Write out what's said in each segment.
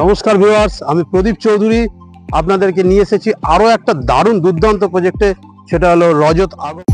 নমস্কার ভিউয়ার্স, আমি প্রদীপ চৌধুরী আপনাদেরকে নিয়ে এসেছি আরো একটা দারুণ দুর্দান্ত প্রজেক্টে। সেটা হলো রজত আগমন।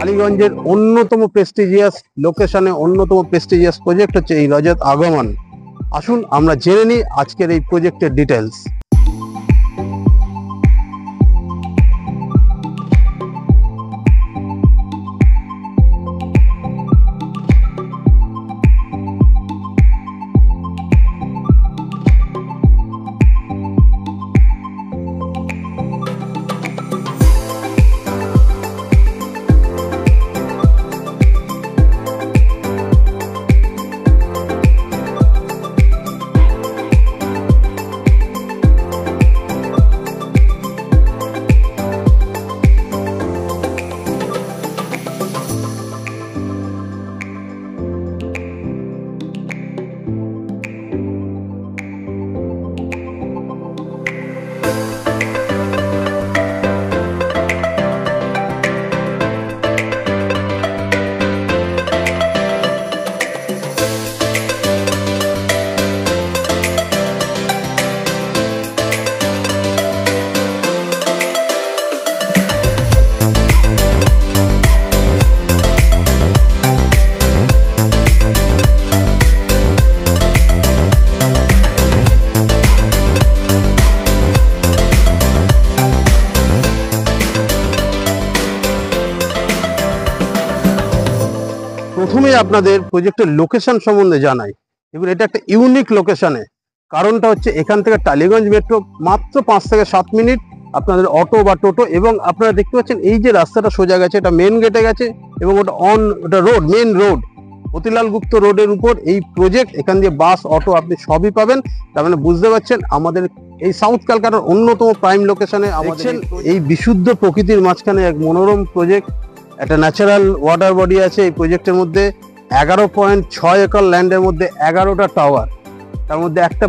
টালিগঞ্জের অন্যতম প্রেস্টিজিয়াস লোকেশনে অন্যতম প্রেস্টিজিয়াস প্রজেক্ট হচ্ছে এই রজত আগমন। আসুন আমরা জেনে নিই আজকের এই প্রজেক্টের ডিটেলস। প্রথমে আপনাদের প্রজেক্টের লোকেশন সম্বন্ধে জানাই। এবার এটা একটা ইউনিক লোকেশনে। কারণটা হচ্ছে এখান থেকে টালিগঞ্জ মেট্রো মাত্র 5 থেকে 7 মিনিট, আপনাদের অটো বা টোটো, এবং আপনারা দেখতে পাচ্ছেন এই যে রাস্তাটা সোজা গেছে এটা মেন গেটে গেছে, এবং ওটা রোড, মেন রোড, মতিলাল গুপ্ত রোডের উপর এই প্রজেক্ট। এখান দিয়ে বাস, অটো আপনি সবই পাবেন। তার মানে বুঝতে পারছেন আমাদের এই সাউথ ক্যালকাটার অন্যতম প্রাইম লোকেশনে আমাদের এই বিশুদ্ধ প্রকৃতির মাঝখানে এক মনোরম প্রজেক্ট। একটা ন্যাচারাল ওয়াটার বডি আছে এই প্রজেক্টের মধ্যে। 11.6 একর ল্যান্ডের মধ্যে 11টা টাওয়ার, তার মধ্যে একটা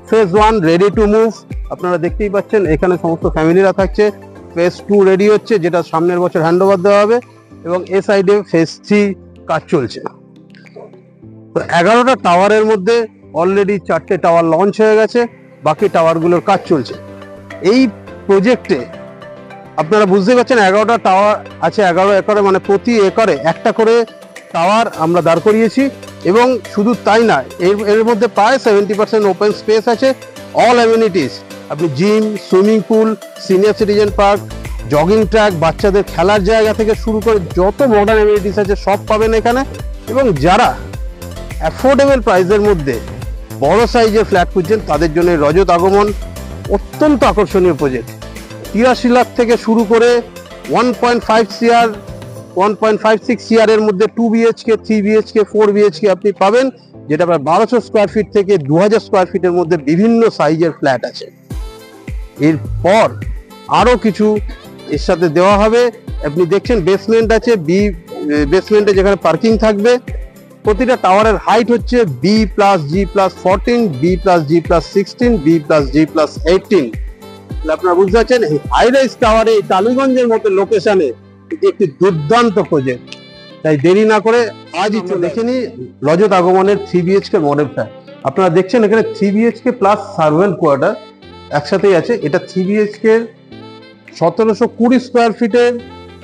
ফেজ 1 রেডি টু মুভ। আপনারা দেখতেই পাচ্ছেন এখানে সমস্ত ফ্যামিলিরা থাকছে। ফেজ 2 রেডি হচ্ছে, যেটা সামনের বছর হ্যান্ড ওভার দেওয়া হবে, এবং এ সাইডে ফেজ 3 কাজ চলছে। তো 11টা টাওয়ারের মধ্যে অলরেডি 4টে টাওয়ার লঞ্চ হয়ে গেছে, বাকি টাওয়ারগুলোর কাজ চলছে। এই প্রজেক্টে আপনারা বুঝতে পারছেন 11টা টাওয়ার আছে 11 একরে, মানে প্রতি একরে একটা করে টাওয়ার আমরা দাঁড় করিয়েছি। এবং শুধু তাই না, এর মধ্যে প্রায় 70% ওপেন স্পেস আছে। অল অ্যামিনিটিস, আপনি gym, swimming pool, senior citizen park, jogging track, বাচ্চাদের খেলার জায়গা থেকে শুরু করে যত মডার্ন অ্যামিনিটিস আছে সব পাবেন এখানে। এবং যারা অ্যাফোর্ডেবল প্রাইসের মধ্যে বড় সাইজের ফ্ল্যাট খুঁজছেন তাদের জন্য রজত আগমন অত্যন্ত আকর্ষণীয় প্রজেক্ট। 83 লাখ থেকে শুরু করে 1.5 CR, 1.56 CR এর মধ্যে 2 BHK, 3 BHK, 4 BHK আপনি পাবেন, যেটা প্রায় 1200 স্কোয়ার ফিট থেকে 2000 স্কোয়ার ফিটের মধ্যে বিভিন্ন সাইজের ফ্ল্যাট আছে। এরপর আরো কিছু এর সাথে দেওয়া হবে। আপনি দেখছেন বেসমেন্ট আছে, বেসমেন্টে যেখানে পার্কিং থাকবে। প্রতিটা টাওয়ারের হাইট হচ্ছে B+G+14, B+G+16, B+G+18। আপনারা বুঝতে পারছেন এই হাই রাইজ টাওয়ারে টালিগঞ্জের মতো লোকেশনে এটি একটি দুর্দান্ত প্রজেক্ট। তাই দেরি না করে আজই দেখে নিই রজত আগমনের 3 BHK মডেল ফ্ল্যাট। আপনারা দেখছেন এখানে 3 BHK প্লাস সার্ভেন্ট কোয়ার্টার একসাথেই আছে। এটা 3 BHK 1720 স্কোয়ার ফিটের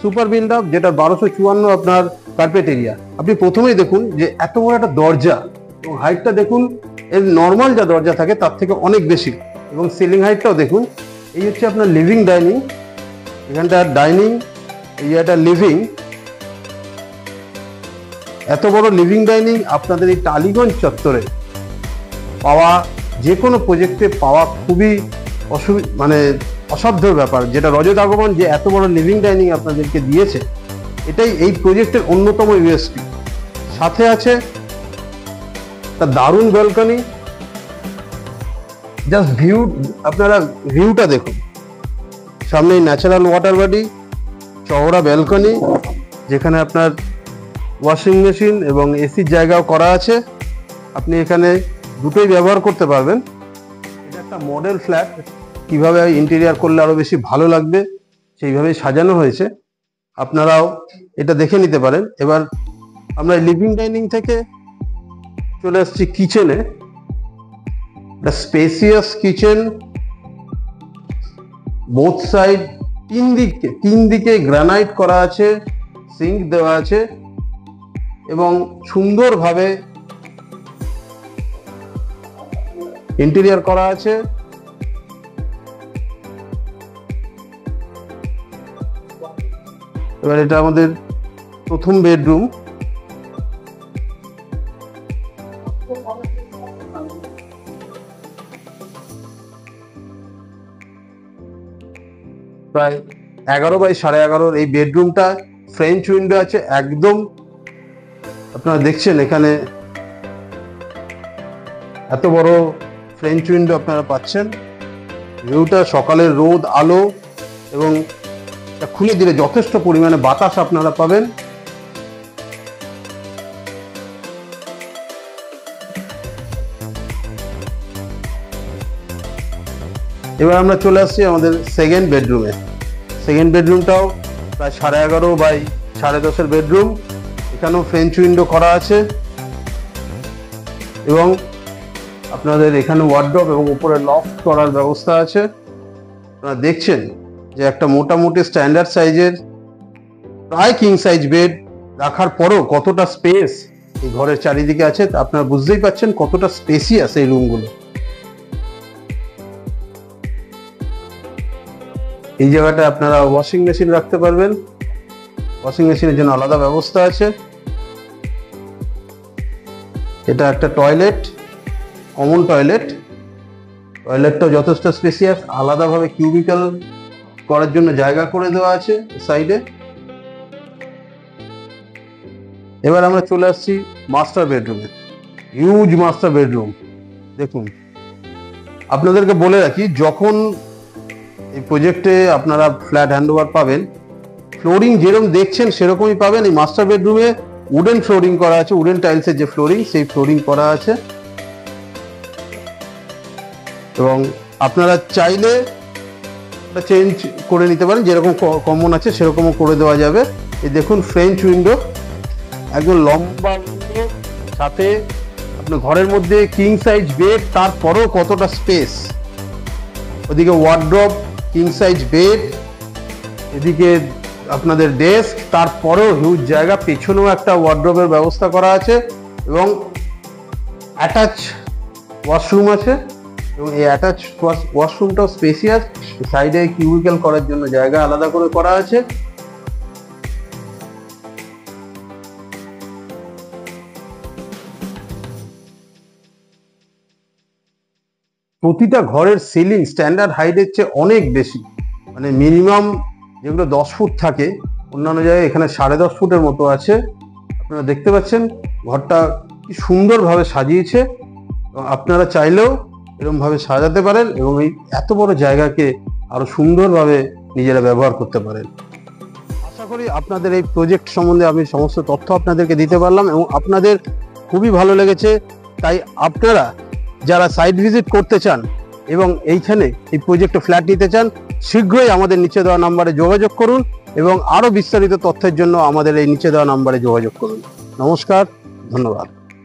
সুপার বিল্ড আপ, যেটা 1254 আপনার কার্পেট এরিয়া। আপনি প্রথমেই দেখুন যে এত বড় একটা দরজা, এবং হাইটটা দেখুন এর নর্মাল যা দরজা থাকে তার থেকে অনেক বেশি, এবং সিলিং হাইটটাও দেখুন। এই হচ্ছে আপনার লিভিং ডাইনিং, এখানটা ডাইনিং, এই একটা লিভিং। এত বড় লিভিং ডাইনিং আপনাদের এই টালিগঞ্জ চত্বরে পাওয়া, যে কোনো প্রজেক্টে পাওয়া খুবই মানে অসাধ্য ব্যাপার, যেটা রজত আগমন যে এত বড় লিভিং ডাইনিং আপনাদেরকে দিয়েছে, এটাই এই প্রজেক্টের অন্যতম ইউএসপি। সাথে আছে একটা দারুণ ব্যালকনি। জাস্ট ভিউ, আপনারা ভিউটা দেখুন, সামনে ন্যাচারাল ওয়াটার বডি, চওড়া ব্যালকনি, যেখানে আপনার ওয়াশিং মেশিন এবং এসির জায়গাও করা আছে। আপনি এখানে দুটোই ব্যবহার করতে পারবেন। এটা একটা মডেল ফ্ল্যাট, কিভাবে ইন্টেরিয়ার করলে আরো বেশি ভালো লাগবে সেইভাবেই সাজানো হয়েছে, আপনারাও এটা দেখে নিতে পারেন। এবার আমরা লিভিং ডাইনিং থেকে চলে আসছি কিচেনে। একটা স্পেসিয়াস কিচেন, বোথ সাইড, তিন দিকে গ্রানাইট করা আছে, সিঙ্ক দেওয়া আছে এবং সুন্দরভাবে ইন্টেরিয়ার করা আছে। এবার এটা আমাদের প্রথম বেডরুম। প্রায় 11x11.5 এই বেডরুমটা, ফ্রেঞ্চ উইন্ডো আছে একদম। আপনারা দেখছেন এখানে এত বড় ফ্রেঞ্চ উইন্ডো আপনারা পাচ্ছেন। ভিউটা, সকালের রোদ, আলো এবং খুলে দিলে যথেষ্ট পরিমাণে বাতাস আপনারা পাবেন। এবার আমরা চলে আসছি আমাদের সেকেন্ড বেডরুমে। সেকেন্ড বেডরুমটাও প্রায় 11.5x10 বেডরুম। এখানেও ফ্রেঞ্চ উইন্ডো করা আছে এবং আপনাদের এখানে ওয়ার্ডরোব এবং উপরে লফট করার ব্যবস্থা আছে। আপনারা দেখছেন যে একটা মোটামুটি স্ট্যান্ডার্ড সাইজের প্রায় কিং সাইজ বেড রাখার পরও কতটা স্পেস এই ঘরের চারিদিকে আছে, আপনারা বুঝতেই পাচ্ছেন কতটা স্পেসিয়াস এই রুমগুলো। এই জায়গাটা আপনারা ওয়াশিং মেশিন রাখতে পারবেন, ওয়াশিং মেশিনের জন্য আলাদা ব্যবস্থা আছে। এটা একটা টয়লেট, কমন টয়লেট। টয়লেটটাও যথেষ্ট স্পেসিয়াস, আলাদাভাবে কিউবিক্যাল করার জন্য জায়গা করে দেওয়া আছে সাইডে। এবার আমরা চলে আসছি মাস্টার বেডরুমে। হিউজ মাস্টার বেডরুম দেখুন। আপনাদেরকে বলে রাখি, যখন এই প্রজেক্টে আপনারা ফ্ল্যাট হ্যান্ডওভার পাবেন, ফ্লোরিং যেরকম দেখছেন সেরকমই পাবেন। এই মাস্টার বেডরুমে উডেন ফ্লোরিং করা আছে, উডেন টাইলসের যে ফ্লোরিং, সেই ফ্লোরিং করা আছে এবং আপনারা চাইলে চেঞ্জ করে নিতে পারেন, যেরকম কমন আছে সেরকমও করে দেওয়া যাবে। এই দেখুন ফ্রেঞ্চ উইন্ডো, একদম লম্বা উইন্ডো, সাথে আপনার ঘরের মধ্যে কিং সাইজ বেড, তারপরেও কতটা স্পেস। ওদিকে ওয়ার্ডরোব, কিং সাইজ বেড, এদিকে আপনাদের ডেস্ক, তারপরেও হিউজ জায়গা। পেছনেও একটা ওয়ার্ডরোবের ব্যবস্থা করা আছে এবং অ্যাটাচ ওয়াশরুম আছে এবং এই অ্যাটাচ ওয়াশরুমটাও স্পেসিয়াস। সাইডে কিউবিক্যাল করার জন্য জায়গা আলাদা করে করা আছে। প্রতিটা ঘরের সিলিং স্ট্যান্ডার্ড হাইটের চেয়ে অনেক বেশি, মানে মিনিমাম যেগুলো 10 ফুট থাকে, অন্যান্য জায়গায় এখানে 10.5 ফুটের মতো আছে। আপনারা দেখতে পাচ্ছেন ঘরটা কি সুন্দরভাবে সাজিয়েছে এবং আপনারা চাইলেও এরকমভাবে সাজাতে পারেন এবং এই এত বড় জায়গাকে আরো সুন্দরভাবে নিজেরা ব্যবহার করতে পারেন। আশা করি আপনাদের এই প্রজেক্ট সম্বন্ধে আমি সমস্ত তথ্য আপনাদেরকে দিতে পারলাম এবং আপনাদের খুবই ভালো লেগেছে। তাই আপনারা যারা সাইট ভিজিট করতে চান এবং এইখানে এই প্রজেক্টে ফ্ল্যাট নিতে চান, শীঘ্রই আমাদের নিচে দেওয়া নাম্বারে যোগাযোগ করুন এবং আরো বিস্তারিত তথ্যের জন্য আমাদের এই নিচে দেওয়া নাম্বারে যোগাযোগ করুন। নমস্কার, ধন্যবাদ।